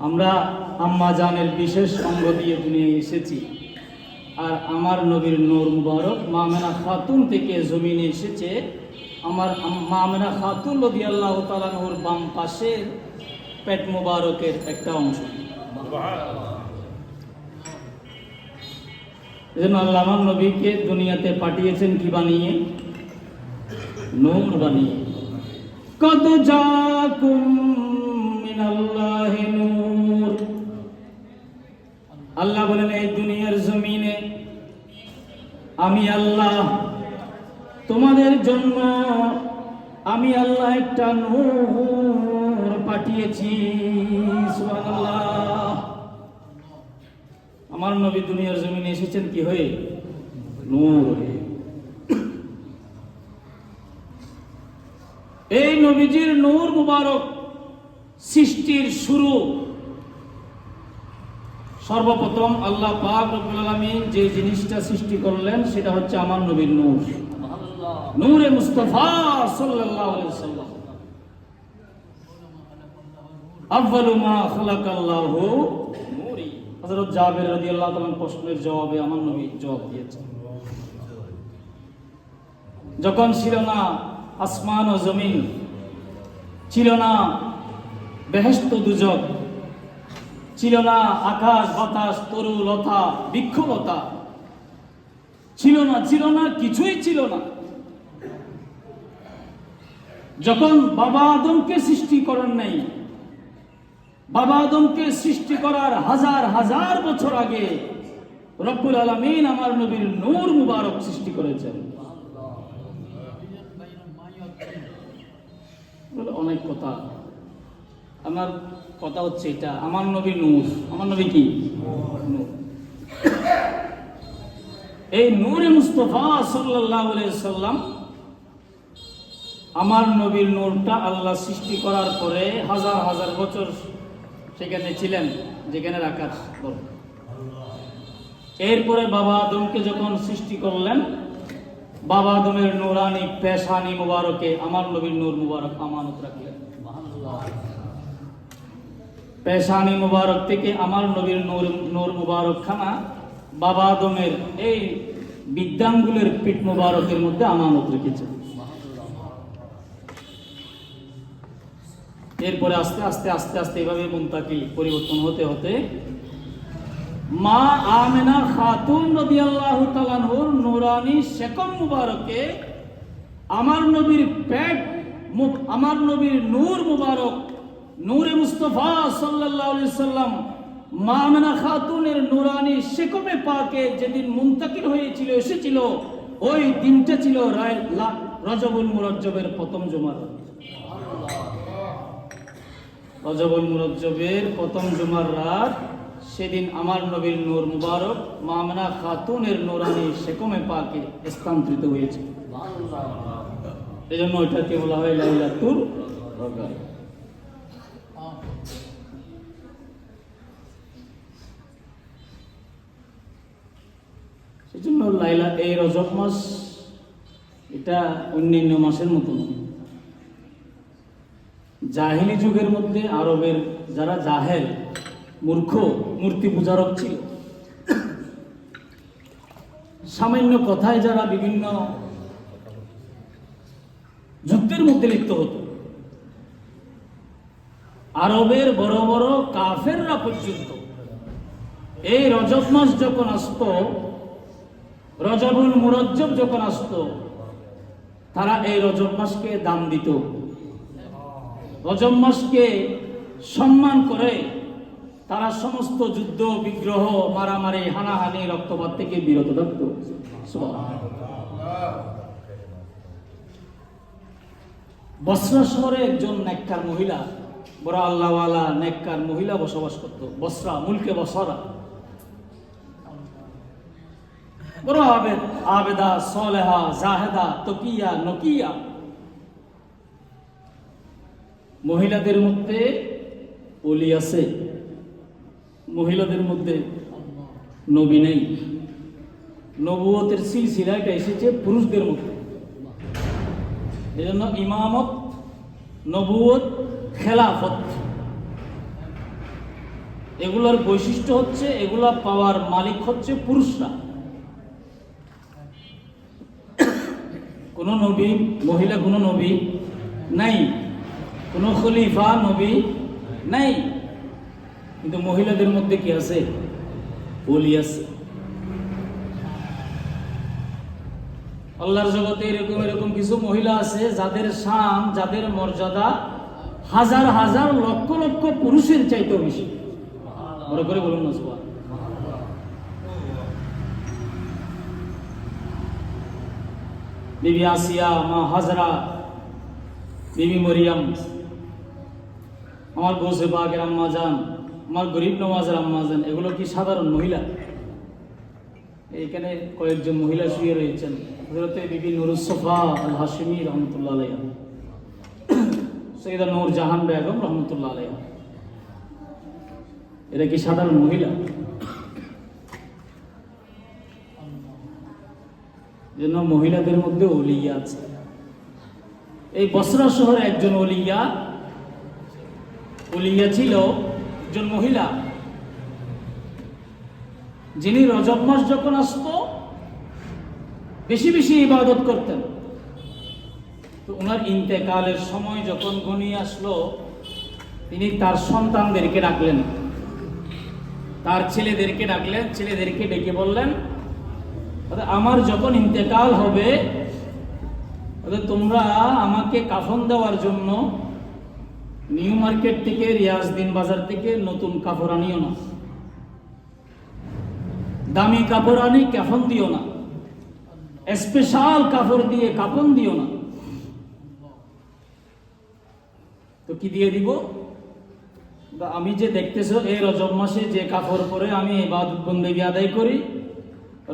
আমরা আম্মা জানের বিশেষ অঙ্গ দিয়ে দুনিয়ায় এসেছি, আর আমার নবীর নূর মুবারক মা আমেনা খাতুন থেকে জমিনে এসেছে। আমার মা আমেনা খাতুন রাদিয়াল্লাহু তাআলা আনহুর বাম পাশের পেট মুবারকের একটা অংশ। এজন্য আল্লাহ আমার নবীকে দুনিয়াতে পাঠিয়েছেন কি বানিয়ে? নূর বানিয়ে। কদ জাকুম মিনাল্লাহি নূর। আল্লাহ বলেন এই দুনিয়ার জমিনে আমি আল্লাহ তোমাদের জন্য আমি আল্লাহ একটা নূর পাঠিয়েছি। সুবহানাল্লাহ। আমার নবী দুনিয়ার জমিনে এসেছেন কি হয়ে? নূর হয়ে। এই নবীজির নূর মুবারক সৃষ্টির শুরু সর্বপ্রথম আল্লাহ পাক রব্বুল আলামিন যে জিনিসটা সৃষ্টি করলেন সেটা হচ্ছে আমার নবীর নূর, নূরে মুস্তাফা সাল্লাল্লাহু আলাইহি ওয়াসাল্লাম। আউয়ালু মা খালাকাল্লাহু নূরি। হযরত জাবের রাদিয়াল্লাহু তাআলা প্রশ্নের জবাবে আমার নবী জবাব দিয়েছেন। যখন ছিল না আসমান ও জমিন, ছিল না বেহেশত দুজক, ছিল না আকাশ বাতাস তরু লতা বৃক্ষলতা, ছিল না কিছুই ছিল না। যখন বাবা আদমকে সৃষ্টি করেন নাই, বাবা আদমকে সৃষ্টি করার হাজার হাজার বছর আগে রব্বুল আলামিন আমার নবীর নূর মুবারক সৃষ্টি করেছেন। অনেক কথা, আমার কথা হচ্ছে এটা, আমার নবী নূর। আমার নবী কি? নূর। এই নূরে মুস্তাফা সাল্লাল্লাহু আলাইহি সাল্লাম, আমার নবীর নূরটা আল্লাহ সৃষ্টি করার পরে হাজার হাজার বছর সেখানে ছিলেন, যেখানে রাখার বল। এরপরে বাবা আদমকে যখন সৃষ্টি করলেন, বাবা আদমের নূরানি পেশানি মুবারকে আমার নবীর নূর মুবারক আমানত রাখলেন। পেশানি মুবারক থেকে আমার নবীর নূর মুবারক খানা বাবা আদমের এই বিদ্যাঙ্গুলের পিঠ মুবারকের মধ্যে আমানত রেখেছে। এরপরে আস্তে আস্তে আস্তে আস্তে এভাবে মুনতাকিল পরিবর্তন হতে হতে মা আমেনা খাতুন রাদিয়াল্লাহু তাআলা আনহুর নূরানি শেকম মুবারকে আমার নবীর পেট, আমার নবীর নূর মুবারক নূরে মুস্তাফা সাল্লাল্লাহু আলাইহি সাল্লাম মা আমেনা খাতুনের নূরানি শেকমে পাকে যেদিন মুনতাকিল হয়েছিল, এসেছিল, ওই দিনটা ছিল রজবুল মুরজ্জবের প্রথম জুমার। রজবুল মুরজ্জবের প্রথম জুমার রাত, সেদিন আমার নবীর নূর মুবারক মা আমেনা খাতুনের নূরানি শেকমে পাকে স্থানান্তরিত হয়েছে। এজন্য ওইটাকে বলা হয় লাইলাতুল কদর। সেজন্য লাইলা এই রজব মাস এটা অন্যান্য মাসের মতো নয়। জাহিলি যুগের মধ্যে আরবের যারা জাহেল মূর্খ মূর্তি পূজারক ছিল, সামান্য কথায় যারা বিভিন্ন যুদ্ধের মধ্যে লিপ্ত হতো, আরবের বড় বড় কাফেররা পর্যন্ত এই রজব মাস যখন আসতো, রজবুল মুরজ্জব যখন আসতো, তারা এই রজব মাসকে দাম দিত, রজব মাসকে সম্মান করে তারা সমস্ত যুদ্ধ বিগ্রহ মারামারি হানাহানি রক্তপাত থেকে বিরত থাকত। বসরা শহরে একজন নেককার মহিলা, বড় আল্লাহওয়ালা নেককার মহিলা বসবাস করত। বসরা, মুলকে বসরা, বড় আবেদা সলেহা জাহেদা তকিয়া নকিয়া। মহিলাদের মধ্যে ওলি আছে, মহিলাদের মধ্যে নবী নেই। নবুয়তের সিলসিলা এটা এসেছে পুরুষদের মধ্যে। এজন্য ইমামত, নবুয়ত, খেলাফত এগুলোর বৈশিষ্ট্য হচ্ছে এগুলা পাওয়ার মালিক হচ্ছে পুরুষরা। কোনো নবী, মহিলা কোনো নবী নাই, কোনো খলিফা নবী নাই, কিন্তু মহিলাদের মধ্যে কি আছে? ওলি আছে। আল্লাহর জগতে এরকম এরকম কিছু মহিলা আছে যাদের শান, যাদের মর্যাদা হাজার হাজার লক্ষ লক্ষ পুরুষের চাইতেও বেশি। মনে করে বলুন না সুবহান। বিবি আসিয়া, মা হাজরা, বিবি মরিয়ম, আমার গৌসে পাকের আম্মা জান, আমার গরিব নওয়াজের আম্মা জান, এগুলো কি সাধারণ মহিলা? এখানে কয়েকজন মহিলা শুয়ে রয়েছেন। হযরতে বিবি নুরুসফা আল হাশিমি রহমতুল্লাহ আলাইহা, সৈয়দা নূর জাহান বেগম রহমতুল্লাহ আলাইহা, এরা কি সাধারণ মহিলা? জন্য মহিলাদের মধ্যে ওলিয়া আছে। এই বসরা শহরে একজন ওলিয়া ছিল একজন মহিলা, যিনি রজব মাস যখন আসতো বেশি বেশি ইবাদত করতেন। তো ওনার ইন্তেকালের সময় যখন ঘনিয়ে আসলো, তিনি তার সন্তানদেরকে ডাকলেন, তার ছেলেদেরকে ডাকলেন, ছেলেদেরকে ডেকে বললেন, আমার যখন ইন্তেকাল হবে তোমরা আমাকে কাফন দেওয়ার জন্য নিউ মার্কেট থেকে, রিয়াজদিন বাজার থেকে নতুন কাপড় আনিও না, দামি কাপড় আনি কাফন দিও না, স্পেশাল কাপড় দিয়ে কাফন দিও না। তো কি দিয়ে দিব? আমি যে দেখতেছো এই রজব মাসে যে কাপড় পরে আমি ইবাদত বন্দেগী আদায় করি,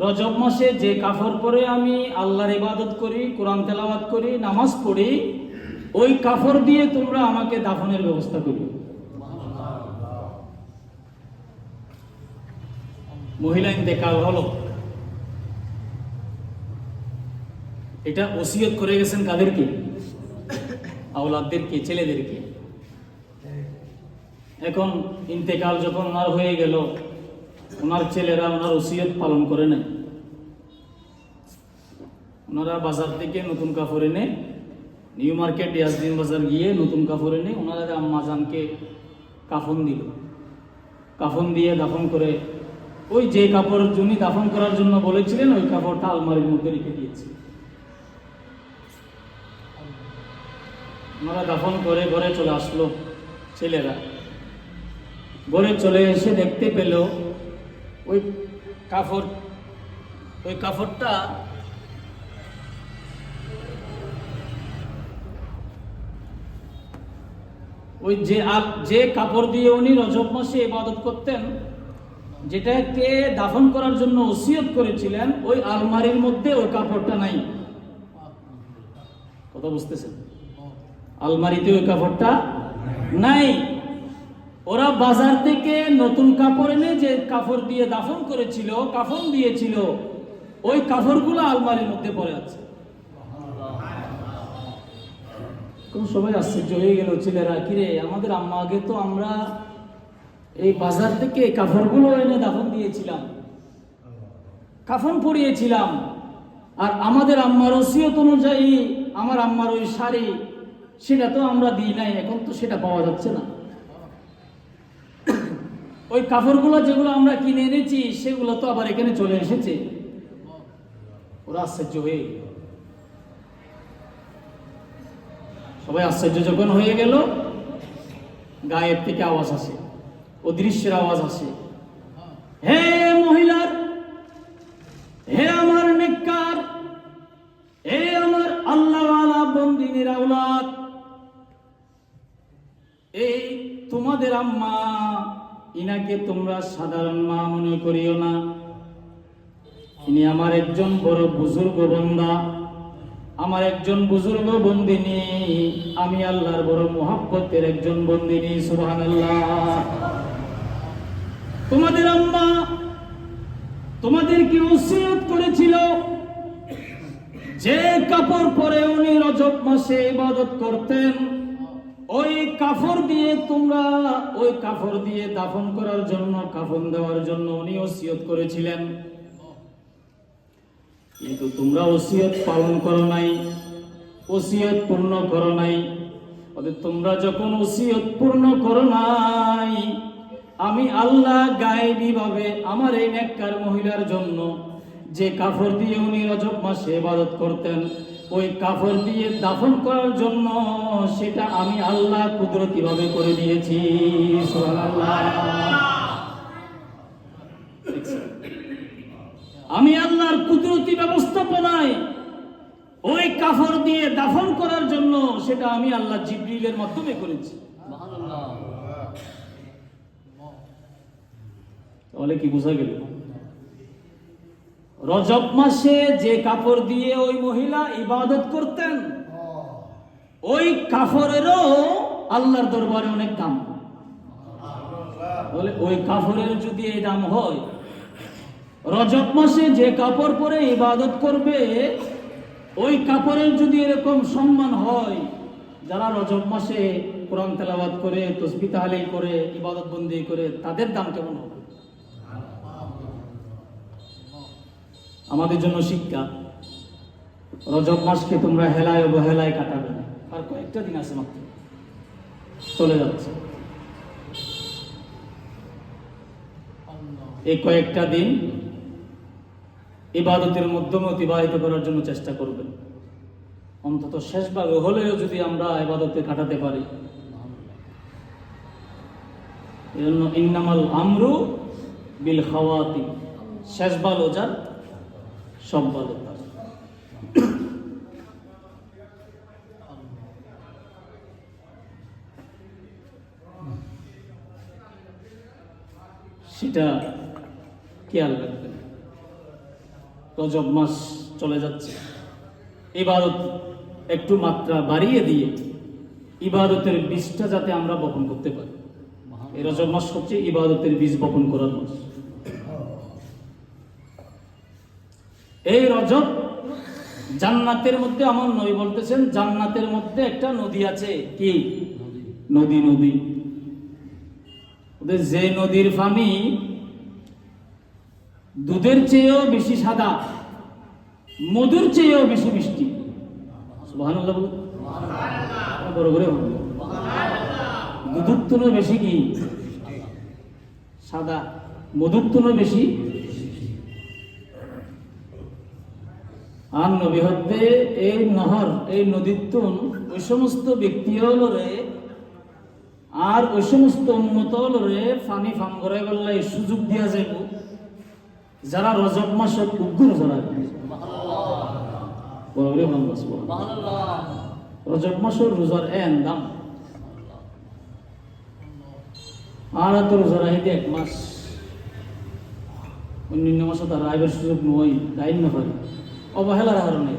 রজব মাসে যে কাপড় পরে আমি আল্লাহর ইবাদত করি, কোরআন তেলাওয়াত করি, নামাজ পড়ি, ওই কাপড় দিয়ে তোমরা আমাকে দাফনের ব্যবস্থা করো। মহিলা ইন্তেকাল হলো, এটা ওসিয়ত করে গেছেন কাদেরকে? আওলাদদেরকে, ছেলেদেরকে। এখন ইন্তেকাল যখন ওনার হয়ে গেল, ওনার ছেলেরা ওনার ওসিয়ত পালন করে নাই। ওনারা বাজার থেকে নতুন কাপড় এনে, নিউ মার্কেট ইয়াসদিন বাজার গিয়ে নতুন কাপড় এনে ওনারা আম্মা জানকে কাফন দিল। কাফন দিয়ে দাফন করে, ওই যে কাপড় যিনি দাফন করার জন্য বলেছিলেন ওই কাপড়টা আলমারির মধ্যে রেখে দিয়েছে। ওনারা দাফন করে ঘরে চলে আসলো। ছেলেরা ঘরে চলে এসে দেখতে পেল ওই কাপড়টা ওই যে কাপড় দিয়ে উনি রজব মাসে ইবাদত করতেন, যেটাকে দাফন করার জন্য ওসিয়ত করেছিলেন, ওই আলমারির মধ্যে ওই কাপড়টা নাই। কথা বুঝতেছেন? আলমারিতে ওই কাপড়টা নাই। ওরা বাজার থেকে নতুন কাপড় এনে যে কাপড় দিয়ে দাফন করেছিল, কাফন দিয়েছিল, ওই কাপড়গুলো আলমারির মধ্যে পড়ে আছে। সবাই আশ্চর্য হয়ে গেল। ছেলেরা, কিরে আমাদের আম্মা, আগে তো আমরা এই বাজার থেকে কাপড়গুলো এনে দাফন দিয়েছিলাম, কাফন পরিয়েছিলাম, আর আমাদের আম্মার ওসিয়ত অনুযায়ী আমার আম্মার ওই শাড়ি, সেটা তো আমরা দিই নাই, এখন তো সেটা পাওয়া যাচ্ছে না। ওই কাপড়গুলো যেগুলো আমরা কিনে এনেছি সেগুলো তো আবার এখানে চলে এসেছে। ওরা আশ্চর্য হয়ে, সবাই আশ্চর্য যখন হয়ে গেল, গায়েব থেকে আওয়াজ আসে, অদৃশ্যের আওয়াজ আসে, হে মহিলার, হে আমার নেককার, হে আমার আল্লাহওয়ালা বন্দিনীর আওলাদ, এই তোমাদের আম্মা, ইনাকে তোমরা সাধারণ মা মনে করিও না, ইনি আমার একজন বড় বুজুর্গ বান্দা, আমার একজন বুজুর্গ বন্দিনী, আমি আল্লাহর বড় মুহাব্বতের একজন বন্দিনী। সুবহানাল্লাহ। তোমাদের আম্মা তোমাদেরকে ওসিয়ত করেছিল যে কাপড় পরে উনি রজব মাসে ইবাদত করতেন, ওই কাপড় দিয়ে তোমরা ওই কাপড় দিয়ে দাফন করার জন্য, কাফন দেওয়ার জন্য উনি ওসিয়ত করেছিলেন। কিন্তু তোমরা ওসিয়ত পালন করো নাই, ওসিয়ত পূর্ণ করো নাই। তোমরা যখন ওসিয়ত পূর্ণ করো নাই, আমি আল্লাহ গায়েবী ভাবে আমার এই নেককার মহিলার জন্য যে কাপড় দিয়ে উনি রজব মাসে ইবাদত করতেন, ওই কাপড় দিয়ে দাফন করার জন্য সেটা আমি আল্লাহ কুদরতি ভাবে করে দিয়েছি। সুবহানাল্লাহ। আমি আল্লাহর কুদরতি ব্যবস্থাপনায় ওই কাপড় দিয়ে দাফন করার জন্য সেটা আমি আল্লাহ জিবরিলের মাধ্যমে করেছি। তাহলে কি বোঝা গেল? রজব মাসে যে কাপড় দিয়ে ওই মহিলা ইবাদত করতেন, ওই কাপড়েরও আল্লাহর দরবারে অনেক দাম। বলে ওই কাপড়ের যদি এই দাম হয়, রজব মাসে যে কাপড় পরে ইবাদত করবে, ওই কাপড়ের যদি এরকম সম্মান হয়, যারা রজব মাসে কোরআন তেলাওয়াত করে, তাসবিহ তাহলিল করে, ইবাদত বন্দেগী করে, তাদের দাম কেমন হবে? আমাদের জন্য শিক্ষা, রজব মাসকে তোমরা হেলায় অবহেলায় কাটাবে না। আর কয়েকটা দিন আছে মাত্র, চলে যাচ্ছে। এই কয়েকটা দিন ইবাদতের মাধ্যমে অতিবাহিত করার জন্য চেষ্টা করবেন। অন্তত শেষ ভাগে হলেও যদি আমরা ইবাদতে কাটাতে পারি। এজন্য ইন্নামাল আমরু বিল খাওয়াতি, শেষ ভালো যার সব ভালো তার। সেটা খেয়াল রাখবেন। রজব মাস চলে যাচ্ছে, ইবাদত একটু মাত্রা বাড়িয়ে দিয়ে ইবাদতের বীজটা যাতে আমরা বপন করতে পারি। এই রজব মাস হচ্ছে ইবাদতের বীজ বপন করার মাস। এই রজব জান্নাতের মধ্যে, আমার নবী বলতেছেন, জান্নাতের মধ্যে একটা নদী আছে। কি নদী? নদী যে নদীর পানি দুধের চেয়েও বেশি সাদা, মধুর চেয়েও বেশি মিষ্টি। সুবহানাল্লাহ বলুন, বড় করে বলুন। দুধের তুলনায় বেশি কি সাদা, মধুর তুলনায় বেশি। আর নবী হতে এই নহর, এই নদীর তুন ওই সমস্ত ব্যক্তি হলরে আর ওই সমস্ত উন্মত হলরে ফানি ফাম করে গেলে সুযোগ দিয়া যাব, যারা রজব মাসের উগ্র যারা রজব মাসের রোজার এন দাম। আর তো রোজার আইতে এক মাস, অন্যান্য মাসে তারা আইবার সুযোগ নয়, দায়িত্ব হয় অবহেলার কারণে।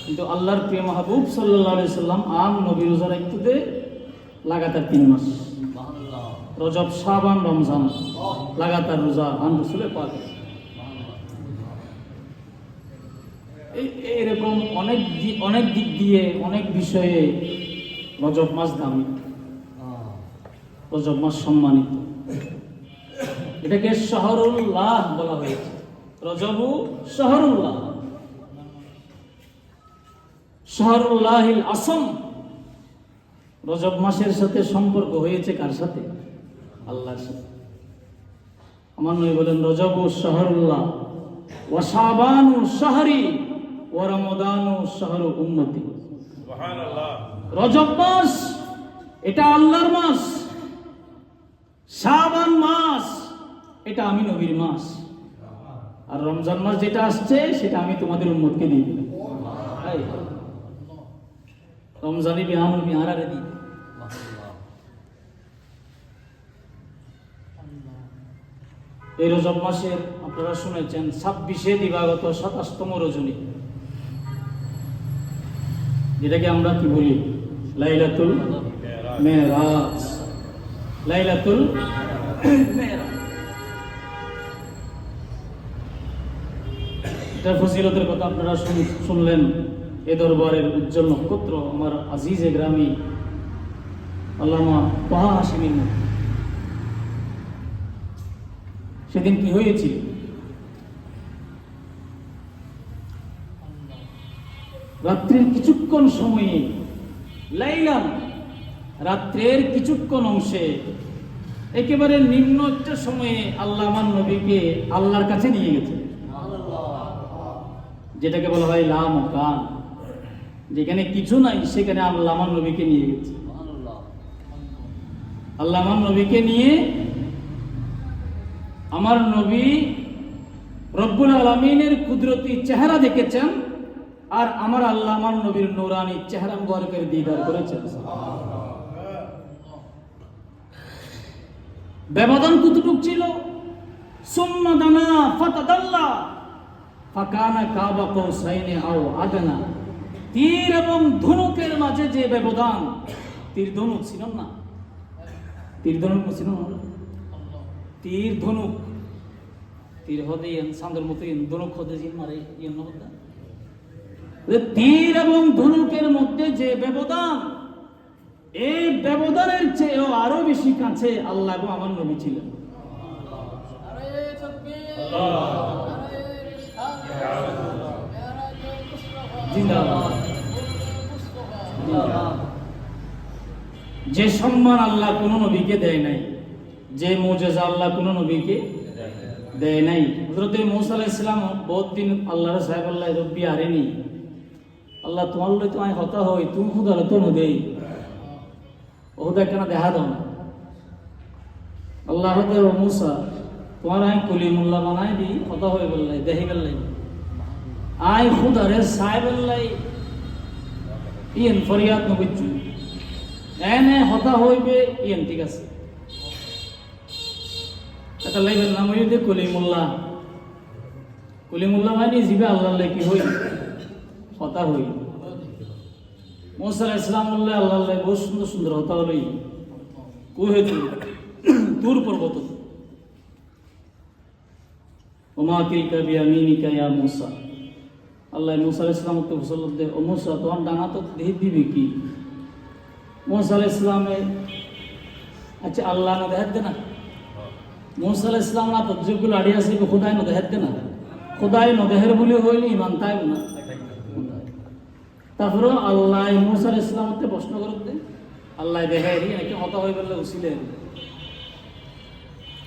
কিন্তু আল্লাহর প্রিয় মাহবুব সাল্লাল্লাহু আলাইহি সাল্লাম আম নবী রোজা রাখতে লাগাতার 3 মাস, রজব, শাবান, রমজান লাগাতার রোজা আন রাসূলের পাক। এরকম অনেক দিক দিয়ে, অনেক বিষয়ে রজব মাস দামি, রজব মাস সম্মানিত। এটাকে শহরুল্লাহ বলা হয়েছে। রজবু শহরুল্লাহ, শহরুল্লাহিল আসম। রজব মাসের সাথে সম্পর্ক হয়েছে কার সাথে? আল্লাহর সাথে। আমার নবী বলেন, রজবু শহরুল্লাহ ওয়া শাবানু শাহরি ওয়া রমাদানু শাহরু উম্মতি। সুবহানাল্লাহ। রজব মাস এটা আল্লাহর মাস, শাবান মাস এটা আমি নবীর মাস, আর রমজান মাস যেটা আসছে সেটা আমি তোমাদের উম্মতকে দিয়ে দিলাম। রমজানি বিহান বিহারারে দিই। এই রজব মাসের আপনারা শুনেছেন 26 দিবাগত 27তম রজনী, যেটাকে আমরা কি বলি? লাইলাতুল মেরাজ। লাইলাতুল মেরাজ। এটার ফজিলতের কথা আপনারা শুনলেন। এ দরবারের উজ্জ্বল নক্ষত্র আমার আজিজে গ্রামী আল্লামা তাহা হাশিমির মুখ। সেদিন কি হয়েছিল? রাত্রির কিছুক্ষণ সময়ে, লাইলাম, রাত্রের কিছুক্ষণ অংশে, একেবারে নিম্ন একটা সময়ে আল্লাহ আমার নবীকে আল্লাহর কাছে নিয়ে গেছে, যেটাকে বলা হয় লা মাকান, যেখানে কিছু নাই সেখানে আল্লাহ আমার নবীকে নিয়ে গেছে। আল্লাহ আমার নবীকে নিয়ে আমার নবী রব্বুল আলামিনের কুদরতি চেহারা দেখেছেন, আর আমার আল্লাহ আমার নবীর নূরানি চেহারা মুবারকের দিদার করেছেন। ব্যবধান কতটুক ছিল? সুম্মা দানা ফাতাদাল্লা ফাকানা কাবা কাউসাইনি আও আদনা। তীর এবং ধনুকের মাঝে যে ব্যবধান, তীর ধনুক ছিল না, তীর ধনুক ছিল না, তীর ধনুক, তীর হদে সান্দর মতো ধনুক হদে জিন মারে ইন হদা, তীর এবং ধনুকের মধ্যে যে ব্যবধান, এই ব্যবধানের চেয়েও আরো বেশি কাছে আল্লাহ এবং আমার নবী ছিলেন। যে সম্মান আল্লাহ কোন নবীকে দেয় নাই, যে মুজিজা আল্লাহ কোন নবীকে দেয় নাই। হযরত মূসা আলাইহিস সালাম বহুত দিন আল্লাহর সাহেব আল্লাহ রব্বি আরেনি, আল্লাহ তোমার লই তো আমি হতা হই, তুমি খুদা তো নদেই ওটা কেন দেখা দাও না। আল্লাহ হতে ও মূসা তোমার আমি কলিমুল্লাহ বানাই দি, হতা হয়ে বললাই দেখি গেলাই আই খুদারে সাহেব আল্লাহ ইয়েন ফরিয়াদ নবিচ্ছু এনে হতা হইবে ইয়েন, ঠিক আছে এটা লাইবেন নাম হইতে কলিমুল্লাহ। কলিমুল্লাহ মানে জিবে আল্লাহ কি হই হতা হই। মূসা আলাইহিস সালাম বললে আল্লাহ বহুত সুন্দর সুন্দর হতা হলই কই হইতো দূর পর্বত। ওমা তিলকা বিয়ামিনিকা ইয়া মূসা, আল্লাহ মূসা আলাইহিস সালামকে ফসলত দে, ও মূসা তোমার ডানা তো দেহি দিবে কি? মূসা আলাইহিস সালামে আচ্ছা আল্লাহ না দেখাত না, মূসা আলাইহিস সালাম না তো যেগুলো আড়ি আছে খোদাই না দেখাত না, খোদাই না দেহের বলে হইলি ইমান তাই না। তারপরে আল্লাহ মূসা আলাইহিস সালামকে প্রশ্ন করতে আল্লাহ দেখাই নাকি হতা হয়ে বললে উছিলেন।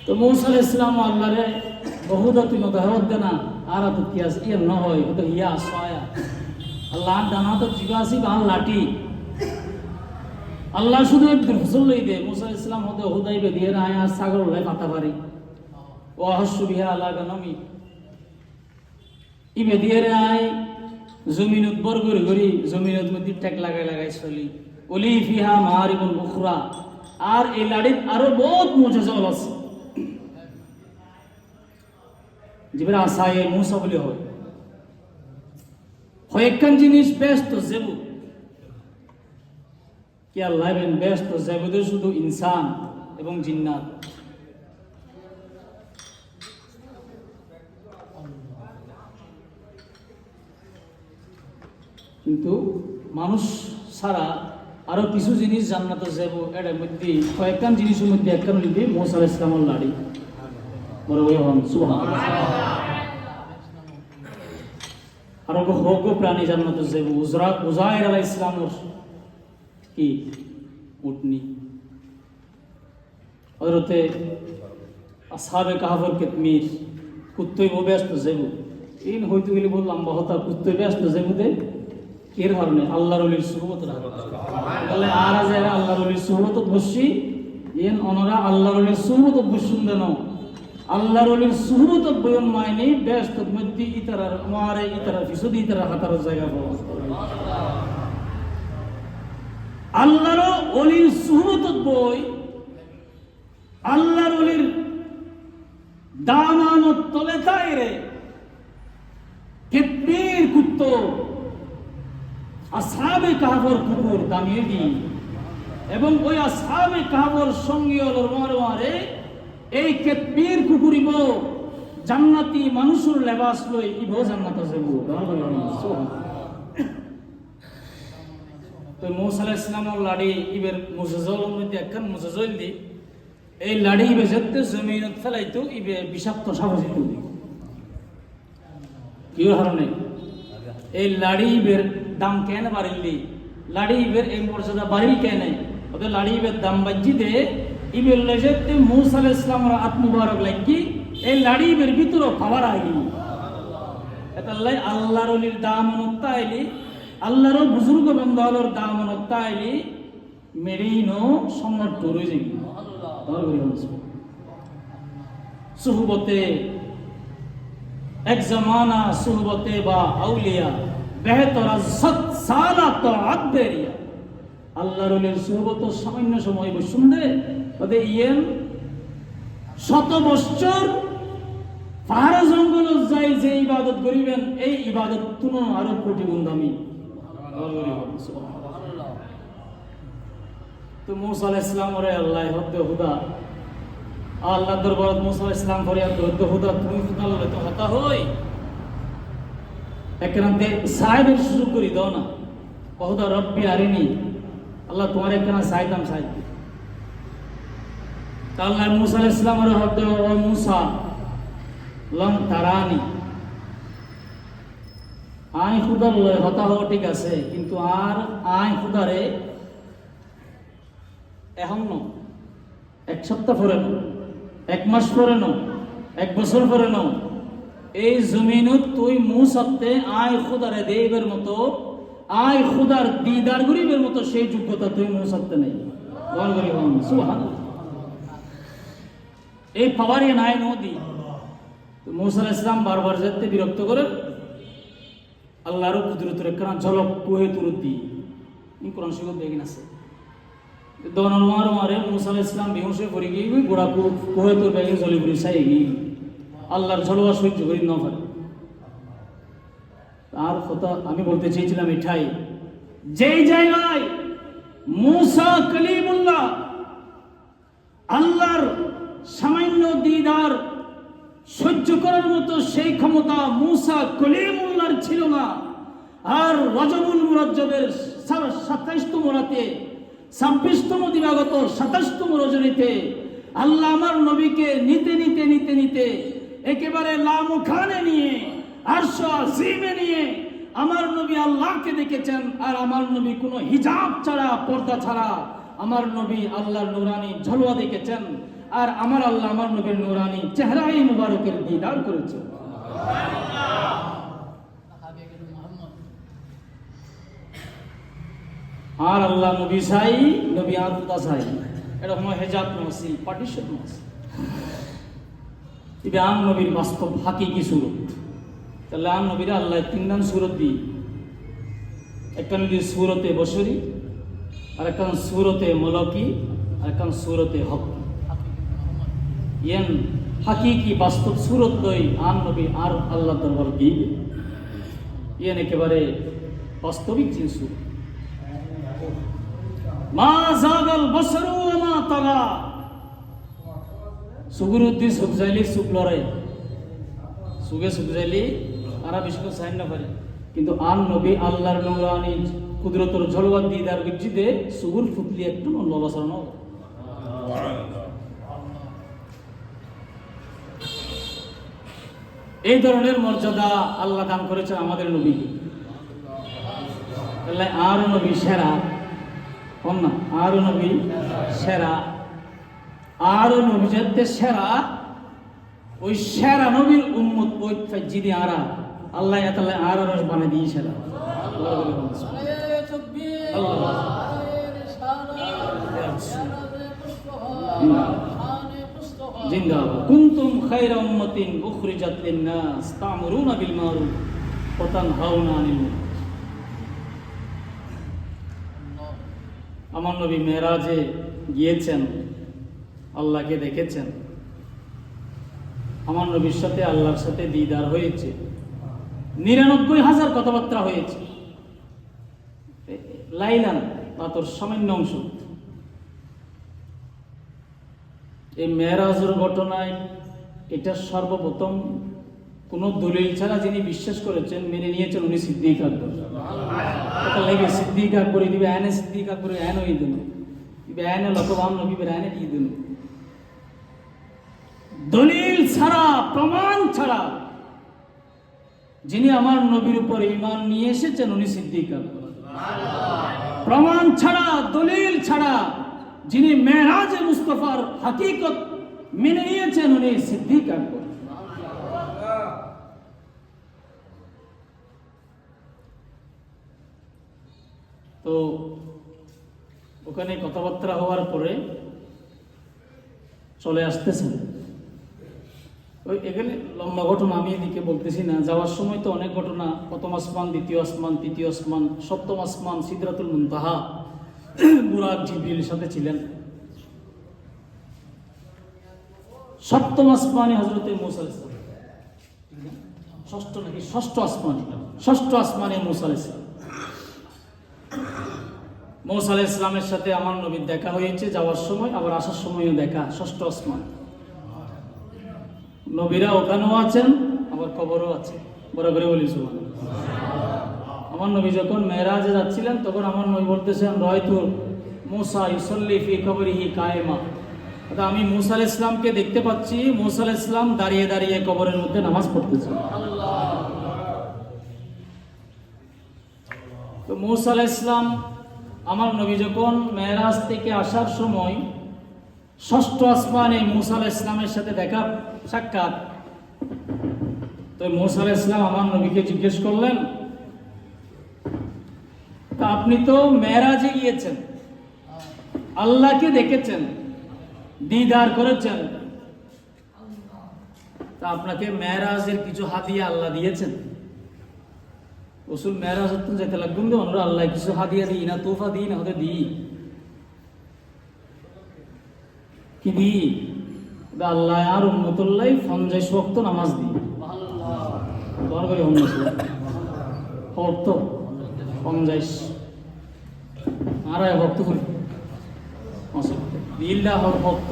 তো মূসা আলাইহিস সালাম আল্লাহরে বহুদা তুই দেখাত দে না, আর তো কি আছে ইয়ে ন হয় তো ইয়া সয়া আল্লাহ ডানা তো জিবাসি বা লাঠি আল্লাহ শুধু একদিন ফসল লই দে। মূসা আলাইহিস সালাম হতে হুদাই বে দিয়ে আয় আর সাগর লাই পাতা পারি ও আহসু বিহা আলা গানমি ইবে দিয়ে আয় জমিনত বর করে গরি জমিনত মধ্যে টেক লাগাই লাগাই চলি ওলি ফিহা মারিবুল উখরা। আর এই লাড়িত আরো বহুত মুজিজা আছে, যেগুলো আসায় মূসা বলে হয় কয়েকখান জিনিস ব্যস্ত যেবু কি আল্লাহ ব্যস্ত যেবুদের শুধু ইনসান এবং জিন্নাত। কিন্তু মানুষ ছাড়া আরো কিছু জিনিস জান্নাতে যাব, এর মধ্যে কয়েকখান জিনিসের মধ্যে একখান লিখবে মূসা আলাইহিস সালামের লাড়ি। বড় ওই হন সুবহানাল্লাহ। আর হোক প্রাণী জান্নাতে যাব, উজাইর আলাইহিস সালামের কি উটনি, হযরতে আসহাবে কাহফের কিতমির কুত্তই ব্যস্ত যাব ইন হইতে গেলে বল লম্বা হতা কুত্তই ব্যস্ত যাব দে এর কারণে আল্লাহর ওলির সুহবত রাখা। তাহলে আর যারা আল্লাহর ওলির সুহবত বসি ইন অনরা আল্লাহর ওলির সুহবত বসুন দেন, আল্লাহর ওলির সুহবত বয়ন মাইনে ব্যস্ত মধ্যে ইতারার মারে ইতারা ফিসদি ইতারা হাতার জায়গা পাওয়া। আল্লাহর ওলির সুহবত বই আল্লাহর ওলির দামানত তলে তাইরে কিতমির কুত্তো আসহাবে কাহফের কুকুর দামিয়ে দিই এবং ওই আসহাবে কাহফের সঙ্গে মারে এই কিতমির কুকুরিব জান্নাতি মানুষের লেবাস লই ইবো জান্নাত আছে তো মূসা আলাইহিস সালামের লাড়ি ইবের মুজাজল মধ্যে একখান মুজাজল দি এই লাড়ি ইবে যেতে জমিনত ফেলাইতো ইবে বিষাক্ত সাবজিত দি কি কারণে এই লাড়ি ইবের দাম কেন বাড়িলি লাড়ি ইবের এই মর্যাদা বাড়িল কেন ওদের লাড়ি ইবের দাম বাজি দে ইবের লেজেতে মূসা আলাইহিস সালামের আত্ম মুবারক লাগি এই লাড়ি ইবের ভিতরে পাওয়ার আইলি এটা লাই আল্লাহর ওলির দাম অনুত্তাইলি আল্লাহর বুজুর্গ বন্ধুর দাম অনুত্তাইলি মেরিনো সম্রাট করে যাই সুহবতে এক জমানা সুহবতে বা আউলিয়া বেহতর সৎ সালা তো আদবেরিয়া আল্লাহর ওলির সুহবত সামান্য সময় বসুন্দে ওদের ইয়েন শত বছর পাহাড় জঙ্গল যাই যে ইবাদত করিবেন এই ইবাদত তুনো আরো কোটি গুণ দামি তো মূসা আলাইহিস সালাম ওরে আল্লাহ হদ্দে হুদা আল্লাহ দরবারত মূসা আলাইহিস সালাম ফরিয়াদ হদ্দে হুদা তুমি খুদা ললে তো হতা হই একরাতে সাহেবের সুযোগ করি দাও না কহুদা রব্বি আরিনি আল্লাহ তোমার একখানা সাইদাম সাইদ আল্লাহ মূসা আলাইহিস সালাম ওরে হদ্দে ও মূসা লন তারানি আই খুদার লয় হতা হওয়া ঠিক আছে কিন্তু আর আই খুদারে এখন ন এক সপ্তাহ পরে ন এক মাস পরে ন এক বছর পরে ন এই জমিনত তুই মুসাতে আই খুদারে দেবের মতো আই খুদার দিদার গরিবের মতো সেই যোগ্যতা তুই মুসাতে নেই বল করি সুবহানাল্লাহ এই পাওয়ারে নাই নদী মূসা আলাইহিস সালাম বারবার যেতে বিরক্ত করে আল্লাহর কুদরতের একখানা ঝলক কুহে তুরতি এই কোরআন শরীফ দেখেন আছে দোনোর মারে মূসা আলাইহিস সালাম বেহুশে পড়ে গিয়ে গোড়া কুহে তুর বেগে জ্বলি পড়ি চাই গিয়ে আল্লাহর ঝলওয়া সহ্য করি না পারে আর কথা আমি বলতে চেয়েছিলাম এটাই যেই জায়গায় মূসা কালিমুল্লাহ আল্লাহর সামান্য দিদার সহ্য করার মতো সেই ক্ষমতা মূসা কলিমুল্লাহর ছিল না আর রজবুল মুরাজ্জবের 27তম রাতে 26তম দিবাগত 27তম রজনীতে আল্লাহ আমার নবীকে নিতে নিতে নিতে নিতে একেবারে লামুখানে নিয়ে আরশ আজিমে নিয়ে আমার নবী আল্লাহকে দেখেছেন আর আমার নবী কোনো হিজাব ছাড়া পর্দা ছাড়া আমার নবী আল্লাহর নূরানি ঝলওয়া দেখেছেন আর আমার আল্লাহ আমার নবীর নূরানি চেহারাই মুবারকের দিদার করেছে আর আল্লাহ নবী চাই নবী আর খুদা চাই এটা হয় হেজাব নসি পার্টিশন নসি এটা আম নবীর বাস্তব হাকিকি সুরত তাহলে আম নবীর আল্লাহ তিনদান সুরত দিই একটা নদীর সুরতে বসরি আর একটা সুরতে মলকি আর একটা সুরতে হক ইয়েন হাকিকি বাস্তব সুরত দই আন নবী আর আল্লাহ দরবার গিয়ে ইয়েন একেবারে বাস্তবিক জিনিস মা জাগাল বসরু ওয়া মা তাগা সুগুরুদ্দিন সুবজাইলি সুপ লড়াই সুগে সুবজাইলি আরা বেশি করে সাইন না পারে কিন্তু আন নবী আল্লাহর নূরানি কুদরতের ঝলওয়া দিদার বিজিদে সুগুর ফুতলি একটু লবাসরণ এই ধরনের মর্যাদা আল্লাহ দান করেছেন আমাদের নবীকে তাহলে আর নবী সেরা কম না আর নবী সেরা আর নবী যাতে সেরা ওই সেরা নবীর উম্মত ওই জিদি আরা আল্লাহ তাআলা আর রস বানিয়ে দিয়ে সেরা জিন্দাবাদ কুনতুম খায়রা উম্মাতিন উখরিজাত লিন-নাস তা'মুরুনা বিল মারুফ ওয়া তানহাউনা আনিল মুনকার। আমার নবী মেরাজে গিয়েছেন, আল্লাহকে দেখেছেন, আমার নবীর সাথে আল্লাহর সাথে দিদার হয়েছে, 99,000 কথাবার্তা হয়েছে। লাইলান বা তোর সামান্য অংশ এই মেরাজের ঘটনায় এটা সর্বপ্রথম কোন দলিল ছাড়া যিনি বিশ্বাস করেছেন, মেনে নিয়েছেন, উনি সিদ্দিক আকবর। এটা লাগে সিদ্দিক আকবর দিবে আইনে, সিদ্দিক আকবর আইন হয়ে দিন দিবে আইনে লকবাম নবীবের আইনে দিয়ে দিন। দলিল ছাড়া, প্রমাণ ছাড়া যিনি আমার নবীর উপর ঈমান নিয়ে এসেছেন, উনি সিদ্দিক আকবর। প্রমাণ ছাড়া, দলিল ছাড়া যিনি মেরাজে মুস্তাফার হাকিকত মেনে নিয়েছেন, উনি সিদ্দিক আকবর। তো ওখানে কথাবার্তা হওয়ার পরে চলে আসতেছেন। ওই এখানে লম্বা ঘটনা আমি এদিকে বলতেছি না। যাওয়ার সময় তো অনেক ঘটনা, প্রথম আসমান, দ্বিতীয় আসমান, তৃতীয় আসমান, সপ্তম আসমান, সিদরাতুল মুনতাহা, বুরাক জিবরিল সাথে ছিলেন। সপ্তম আসমানে হযরতে মূসা আলাইহিস সালাম, ষষ্ঠ নাকি ষষ্ঠ আসমানে, ষষ্ঠ আসমানে মূসা আলাইহিস সালাম। মূসা আলাইহিস সালামের সাথে আমার নবীর দেখা হয়েছে যাওয়ার সময়, আবার আসার সময়ও দেখা, ষষ্ঠ আসমান। নবীরা ওখানেও আছেন, আবার কবরও আছে। বরাবর বলি সুবহানাল্লাহ। আমার নবী যখন মেরাজে যাচ্ছিলেন, তখন আমার নবী বলতেছেন, রায়তু মূসা ইউসাল্লি ফি কবরিহি কায়েমা। আমি মূসা আলাইহিস সালামকে দেখতে পাচ্ছি, মূসা আলাইহিস সালাম দাঁড়িয়ে দাঁড়িয়ে কবরের মধ্যে নামাজ পড়তেছেন। তো মূসা আলাইহিস সালাম, আমার নবী যখন মেরাজ থেকে আসার সময় ষষ্ঠ আসমানে মূসা আলাইহিস সালামের সাথে দেখা সাক্ষাৎ। তো মূসা আলাইহিস সালাম আমার নবীকে জিজ্ঞেস করলেন, তা আপনি তো মেরাজে গিয়েছেন, আল্লাহকে দেখেছেন, দিদার করেছেন, তা আপনাকে মেরাজের কিছু হাদিয়া আল্লাহ দিয়েছেন? রাসূল মেরাজ হতে যেতে লাগবেন, আমরা আল্লাহ কিছু হাদিয়া দিই না, তোফা দিই না, হতে দিই কি দিই? আল্লাহ আর উম্মতুল্লাহ 50 ওয়াক্ত নামাজ দিই। দর করে ভক্ত 50 আড়াই ভক্ত করি দিল্লা হর ভক্ত।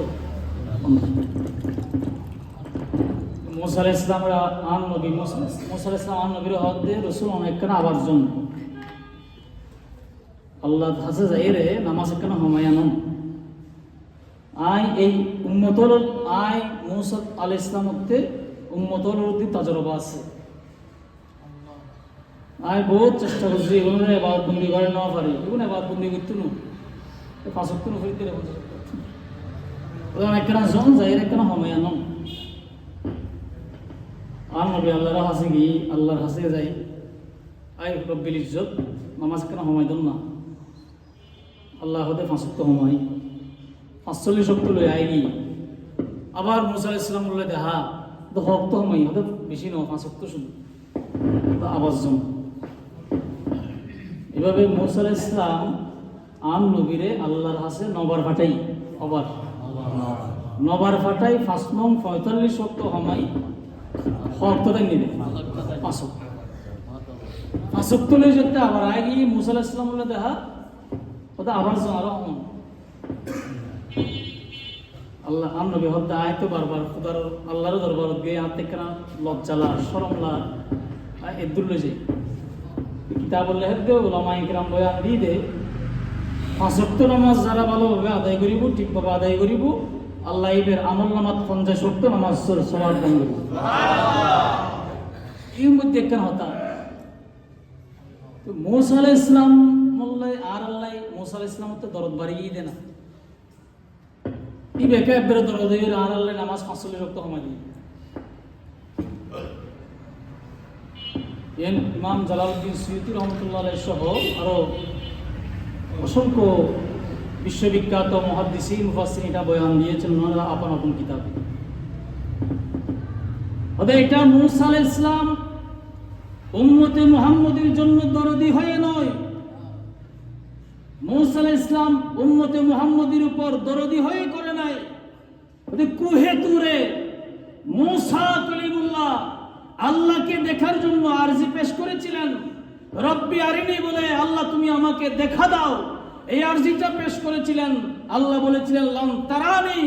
মূসা আলাইহিস সালামের আন নবী, মূসা আলাইহিস সালাম আন নবীর হক দিয়ে রাসূল অনেক কেন আবার জন্য আল্লাহ হাসে যাই রে নামাজ কেন হমায়ানম আই এই উম্মতর আই মূসা আলাইহিস সালাম হতে উম্মতর উদ্দি তাজরবা আছে। আই বহুত চেষ্টা করছি এগুলো ইবাদত বন্দি করে না পারি, এগুলো ইবাদত বন্দি করতে নো পাঁচ ওয়াক্ত নফল করে অনেক কেন জন যাই রে কেন হমায়ানম আর নবী আল্লাহর হাসে গিয়ে আল্লাহর হাসে যাই আই রব্বিল ইজ্জত নামাজ কেন হমাই দেন না, আল্লাহ হতে 5 ওয়াক্ত হমাই 45 ওয়াক্ত লই আই গিয়ে আবার মূসা আলাইহিস সালাম বললে দেখা তো হক তো হমাই হতে বেশি ন 5 ওয়াক্ত শুধু আওয়াজ জন। এভাবে মূসা আলাইহিস সালাম আম নবীরে আল্লাহর হাসে নবার ফাটাই, আবার নবার ফাটাই 5 নং 45 ওয়াক্ত হমাই হকটাই নিবে 5 ওয়াক্ত লই যেতে আবার আই গিয়ে মূসা আলাইহিস সালাম বললে দেখা ওটা আবার জন আরো আল্লাহ আম নবী হতে আয় তো বারবার খুদার আল্লাহর দরবারত গিয়ে হাতে কেনা লজ্জালা শরমলা এদুল্লে যাই কিতাব লেখে ওলামা ইকরাম বয়ান দিয়ে দে 5 ওয়াক্ত নামাজ যারা ভালোভাবে আদায় করিব, ঠিকভাবে আদায় করিব, আল্লাহ এর আমল নামাত 50 ওয়াক্ত নামাজ সওয়াব দান করিব। এর মধ্যে কেন হতা তো মূসা আলাইহিস সালাম মোল্লাই আর আল্লাহ মূসা আলাইহিস সালাম তো দরদ বাড়িয়ে দেয় না, এই বেকা একবারে দরদ হয়ে আর আল্লাহ নামাজ 45 ওয়াক্ত কমাই দিয়ে। ইমাম জালালউদ্দিন সুয়ুতী রহমতুল্লাহ আলাইহি সহ আরো অসংখ্য বিশ্ববিখ্যাত মুহাদ্দিসিন মুফাসসিরিন এটা বয়ান দিয়েছেন ওনারা আপন আপন কিতাবে। ওদের এটা মূসা আলাইহিস সালাম উম্মতে মুহাম্মদের জন্য দরদি হয়ে নয়, মূসা আলাইহিস সালাম উম্মতে মুহাম্মদের উপর দরদি হয়ে করে নাই। ওদের কুহে তুরে মূসা কালিমুল্লাহ আল্লাহকে দেখার জন্য আরজি পেশ করেছিলেন, রব্বি আরিনি বলে আল্লাহ তুমি আমাকে দেখা দাও, এই আরজিটা পেশ করেছিলেন। আল্লাহ বলেছিলেন লাম তারানি,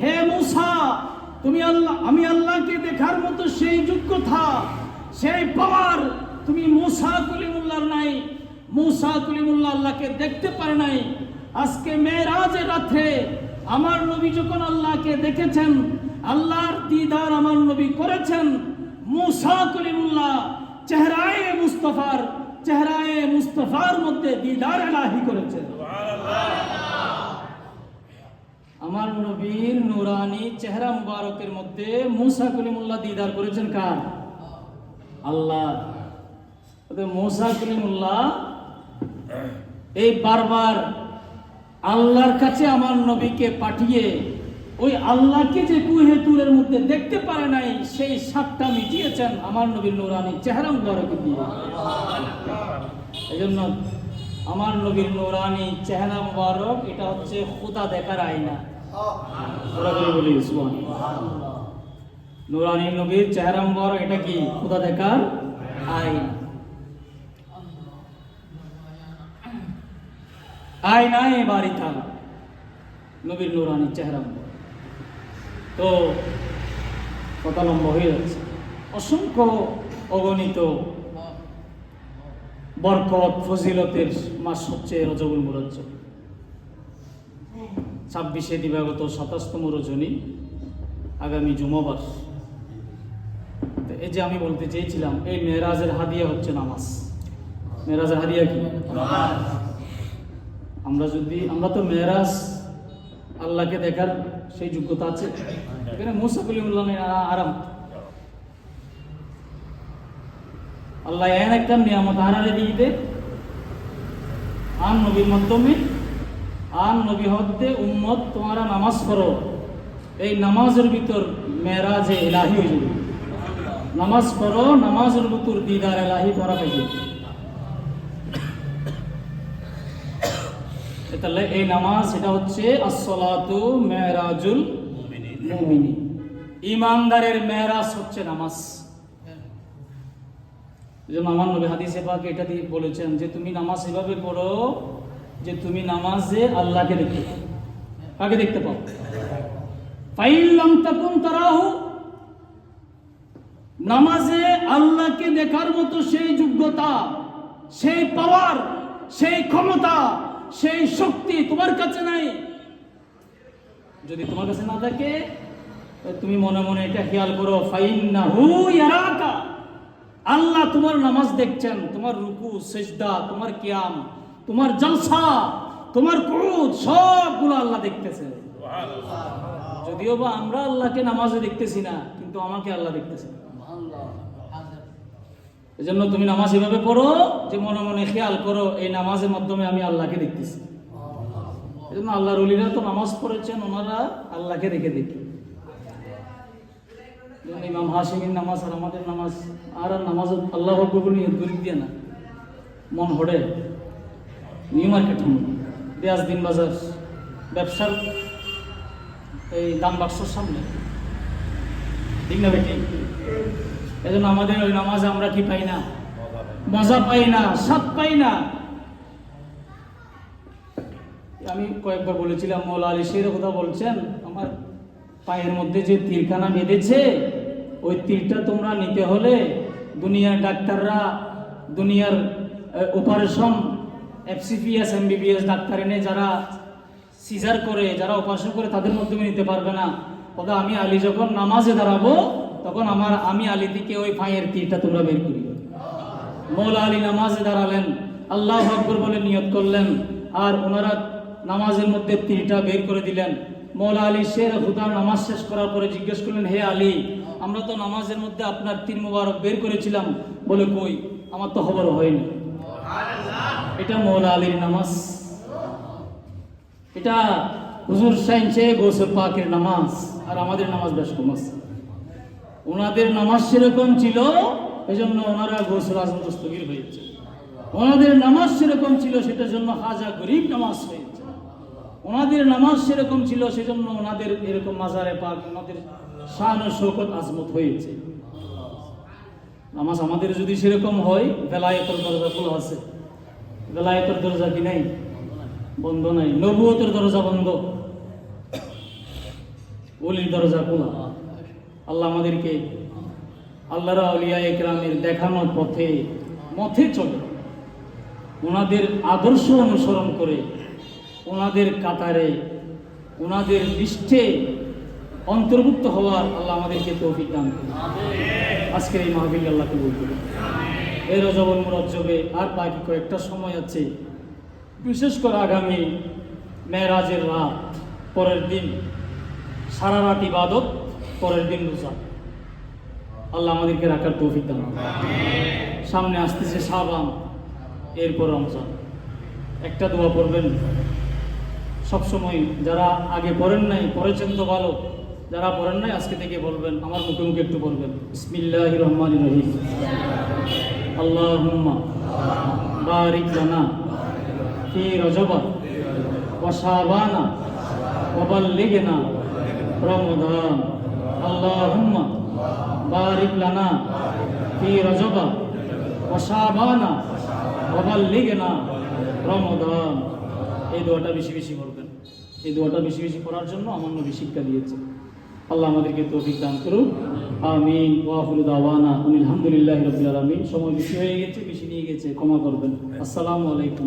হে মূসা আমি আল্লাহকে দেখার মতো সেই যোগ্যতা, সেই পাওয়ার তুমি মুসা কলিমুল্লাহর নাই। মুসা কলিমুল্লাহ আল্লাহকে দেখতে পারে নাই। আজকে মেরাজের রাতে আমার নবী যখন আল্লাহকে দেখেছেন, আল্লাহর দিদার আমার নবী করেছেন, মুসা কলিমুল্লাহ চেহারায়ে মুস্তাফার মধ্যে দিদার ইলাহি করেছেন। আমার নবীর নূরানি চেহারা মুবারকের মধ্যে মুসা কলিমুল্লাহ দিদার করেছেন কার? আল্লাহ। মুসা কলিমুল্লাহ এই বারবার আল্লাহর কাছে আমার নবীকে পাঠিয়ে ওই আল্লাহকে যে কুহে তুরের মধ্যে দেখতে পারে নাই, সেই সাতটা মিটিয়েছেন আমার নবীর নূরানি চেহারা মুবারকে দিয়ে। এজন্য আমার নবীর নূরানি চেহারা মুবারক এটা হচ্ছে খোদা দেখার আয়না। ওরা বলি সুবহানাল্লাহ। নূরানি নবীর চেহারা মুবারক এটা কি? খোদা দেখার আয়না। আয়নায় বাড়ি থাকা নবীর নূরানি চেহারা মুবারক। তো কথা লম্বা হয়ে যাচ্ছে। অসংখ্য অগণিত বরকত ফজিলতের মাস হচ্ছে রজবুল মুরজ্জব। 26 দিবাগত 27তম রজনী, আগামী জুমাবার। এই যে আমি বলতে চেয়েছিলাম, এই মেরাজের হাদিয়া হচ্ছে নামাজ। মেরাজের হাদিয়া কি? আমরা তো মেরাজ আল্লাহকে দেখার সেই যোগ্যতা আছে। এখানে মুসা কলিমুল্লাহ আরাম আল্লাহ একটা নিয়ামত হারারে দিয়ে আন নবীর মাধ্যমে আন নবী হতে উম্মত তোমরা নামাজ পড়ো। এই নামাজের ভিতর মেরাজে ইলাহি হয়ে যাবে। নামাজ পড়ো, নামাজের ভিতর দিদার ইলাহি করা পেয়ে। তাহলে এই নামাজ এটা হচ্ছে আসসালাতু মেরাজুল মুমিনি। ইমানদারের মেরাজ হচ্ছে নামাজ। যেমন আমার নবী হাদিসে পাকে এটা দিয়ে বলেছেন যে তুমি নামাজ এভাবে পড়ো যে তুমি নামাজে আল্লাহকে দেখতে পাও। কাকে দেখতে পাও? ফাইন লাম তাকুন তারাহু, নামাজে আল্লাহকে দেখার মতো সেই যোগ্যতা, সেই পাওয়ার, সেই ক্ষমতা, সেই শক্তি তোমার কাছে নাই। যদি তোমার কাছে না থাকে তুমি মনে মনে এটা খেয়াল করো, ফাইন্নাহু ইয়ারাকা, আল্লাহ তোমার নামাজ দেখছেন, তোমার রুকু সিজদা, তোমার কিয়াম, তোমার জলসা, তোমার কুউদ সবগুলো আল্লাহ দেখতেছে। যদিও বা আমরা আল্লাহকে নামাজে দেখতেছি না, কিন্তু আমাকে আল্লাহ দেখতেছে। এজন্য তুমি নামাজ এভাবে পড়ো যে মনে মনে খেয়াল করো এই নামাজের মাধ্যমে আমি আল্লাহকে দেখতেছি। এজন্য আল্লাহর ওলিরা তো নামাজ পড়েছেন, ওনারা আল্লাহকে দেখে দেখি। ইমাম হাশিমের নামাজ আর আমাদের নামাজ আর নামাজ আল্লাহ বলে দূর দিয়ে না, মন হড়ে। নিউ মার্কেট পেঁয়াজ দিন বাজার ব্যবসার এই দাম বাক্সর সামনে ঠিক না বেটি? এই জন্য আমাদের ওই নামাজে আমরা কি পাই না? মজা পাই না, স্বাদ পাই না। আমি কয়েকবার বলেছিলাম, মৌলা আলী শের কথা বলছেন, আমার পায়ের মধ্যে যে তীরখানা বেঁধেছে ওই তীরটা তোমরা নিতে হলে দুনিয়ার ডাক্তাররা, দুনিয়ার অপারেশন FCPS MBBS ডাক্তার এনে যারা সিজার করে, যারা অপারেশন করে তাদের মাধ্যমে নিতে পারবে না। কথা আমি আলী যখন নামাজে দাঁড়াবো তখন আমি আলী থেকে ওই পায়ের তীরটা তোমরা বের করি। মৌলা আলী নামাজে দাঁড়ালেন, আল্লাহু আকবার বলে নিয়ত করলেন, আর ওনারা নামাজের মধ্যে তীরটা বের করে দিলেন। মৌলা আলী শের খুদা নামাজ শেষ করার পরে জিজ্ঞেস করলেন, হে আলী, আমরা তো নামাজের মধ্যে আপনার তীর মুবারক বের করেছিলাম। বলে, কই, আমার তো খবর হয়নি। এটা মৌলা আলীর নামাজ, এটা হুজুর শাইনশে গৌসে পাকের নামাজ। আর আমাদের নামাজ বেশ কম আছে। ওনাদের নামাজ সেরকম ছিল, এজন্য ওনারা গৌসুল আজম দস্তগীর হয়েছে। ওনাদের নামাজ সেরকম ছিল, সেটার জন্য খাজা গরিব নামাজ হয়েছে। ওনাদের নামাজ সেরকম ছিল, সেজন্য ওনাদের এরকম মাজারে পাক, ওনাদের শান ও শৌকত আজমত হয়েছে। নামাজ আমাদের যদি সেরকম হয়, বেলায়েতের দরজা খোলা আছে। বেলায়েতের দরজা কি নাই? বন্ধ নাই। নবুয়তের দরজা বন্ধ, ওলির দরজা খোলা। আল্লাহ আমাদেরকে আল্লাহর আউলিয়া একরামের দেখানো মথে চলে ওনাদের আদর্শ অনুসরণ করে ওনাদের কাতারে ওনাদের লিস্টে অন্তর্ভুক্ত হওয়ার আল্লাহ আমাদেরকে তৌফিক দান করুন। আজকের এই মাহফিল আল্লাহ কবুল করুন। এই রজবুল মুরজ্জবে আর বাকি কয়েকটা সময় আছে, বিশেষ করে আগামী মেরাজের রাত, পরের দিন সারা রাত ইবাদত, পরের দিন রোজা। আল্লাহ আমাদেরকে রাখার তৌফিক দান করুন। সামনে আসতেছে শাবান, এরপর রমজান। একটা দোয়া পড়বেন সবসময়, যারা আগে পড়েন নাই পড়েছেন তো ভালো, যারা পড়েন নাই আজকে থেকে বলবেন, আমার মুখে মুখে একটু বলবেন। বিসমিল্লাহির রহমানির রহিম। আল্লাহুম্মা বারিক লানা ফি রজবা ওয়া শাবানা ওয়া বাল্লিগনা রমাদান। আল্লাহুম্মা বারিক লানা ফি রজবা ওয়া শাবানা ওয়া বাল্লিগনা রমাদান। এই দোয়াটা বেশি বেশি বলবেন। এই দোয়াটা বেশি বেশি করার জন্য আমার নবী শিক্ষা দিয়েছে। আল্লাহ আমাদেরকে তৌফিক দান করুন। আমিন। ওয়া আখিরু দাওয়ানা আলহামদুলিল্লাহি রাব্বিল আলামিন। সময় বেশি হয়ে গেছে, বেশি নিয়ে গেছে, ক্ষমা করবেন। আসসালামু আলাইকুম।